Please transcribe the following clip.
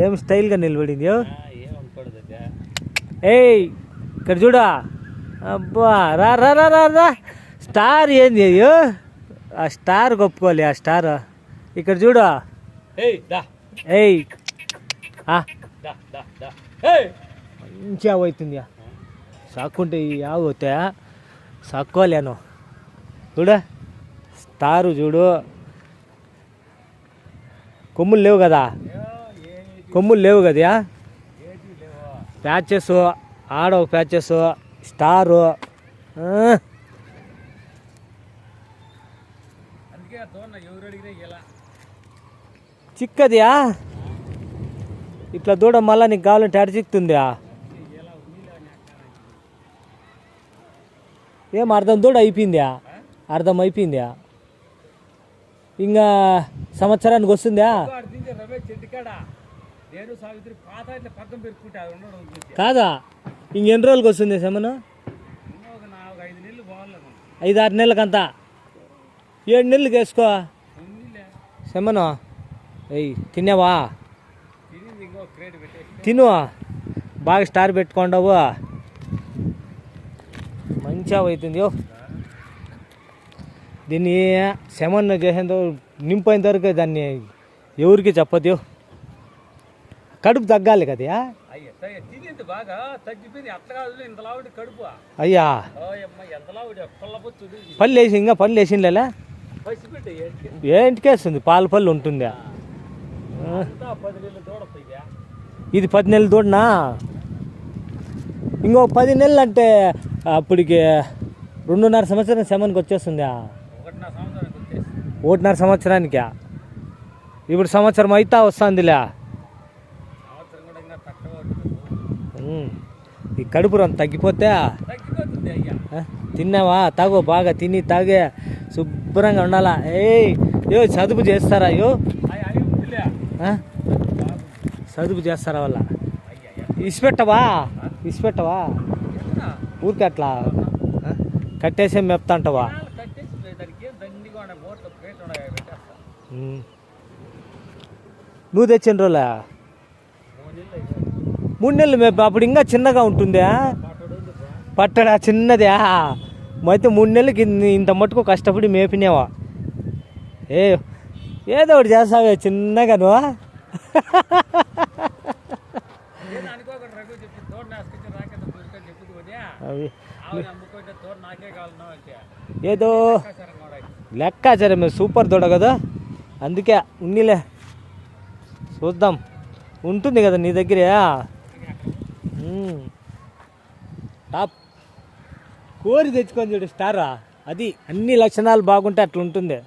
ఏం స్టైల్గా నిలబడింది. ఏయ్ ఇక్కడ చూడా, అబ్బా రా రా రా రా రా. స్టార్ ఏంది అయ్యో, ఆ స్టార్ కొప్పుకోవాలి. ఆ స్టార్ ఇక్కడ చూడు. ఏయ్ మంచిగా అవుతుంది. సాక్కుంటే యావు అవుతాయా, సాక్కోలేను. చూడ స్టారు చూడు. కొమ్ములు లేవు కదా, కొమ్ములు లేవు కదా. ప్యాచెస్ ఆడ ఒక ప్యాచెస్, స్టారు. చిక్కదియా ఇట్లా దూడ మళ్ళా నీకు కావాలంటే అడ చిక్కుతుందా? ఏం అర్థం దూడ అయిపోయిందా? అర్థం అయిపోయిందా? ఇంకా సంవత్సరానికి వస్తుందా? కాదా ఇంకెన్ని రోజులకి వస్తుంది సెమను? 5-6 నెలలకంతా. 7 నెలలకి వేసుకో సెమను. అయ్యి తిన్నావా? తిను, బాగా స్టార్ పెట్టుకోండావు, మంచిగా అవుతుంది. దీన్ని సెమన్ చేసేంత నింపైన వరకు దాన్ని ఎవరికి చెప్పదు. కడుపు తగ్గాలి కదా. అయ్యా పళ్ళు వేసి ఇంకా పళ్ళు వేసిందేలా ఏంటికి వేస్తుంది? పాల పళ్ళు ఉంటుందా? ఇది 10 నెలల దూడనా? ఇంకో 10 నెలలు అంటే అప్పటికి 2.5 సంవత్సరం సెమన్కి వచ్చేస్తుందా? 1.5 సంవత్సరానికా? ఇప్పుడు సంవత్సరం అయితే వస్తుందిలే. ఈ కడుపు రంత తగ్గిపోతే తిన్నావా? తాగు, బాగా తిని తాగే శుభ్రంగా ఉండాలా. ఏ చదువు చేస్తారా? అయ్యో చదువు చేస్తారా వాళ్ళ? ఇసిపెట్టవా? ఇసిపెట్టవా? ఊరికి అట్లా కట్టేసే మెప్తా అంటావా? నువ్వు తెచ్చిన రోజులా? 3 నెలలు మేపు. అప్పుడు ఇంకా చిన్నగా ఉంటుందా? పట్టడా చిన్నదా? అయితే 3 నెలలకి ఇంత మట్టుకు కష్టపడి మేపినావా? ఏదో ఒకటి చేస్తావే చిన్నగా నువ్వు. ఏదో లెక్కాచారం సూపర్ దూడ కదా, అందుకే ఉన్నిలే. చూద్దాం, ఉంటుంది కదా నీ దగ్గరే. టాప్ కోరి తెచ్చుకొని చూడు స్టారా. అది అన్ని లక్షణాలు బాగుంటే అట్లా ఉంటుంది.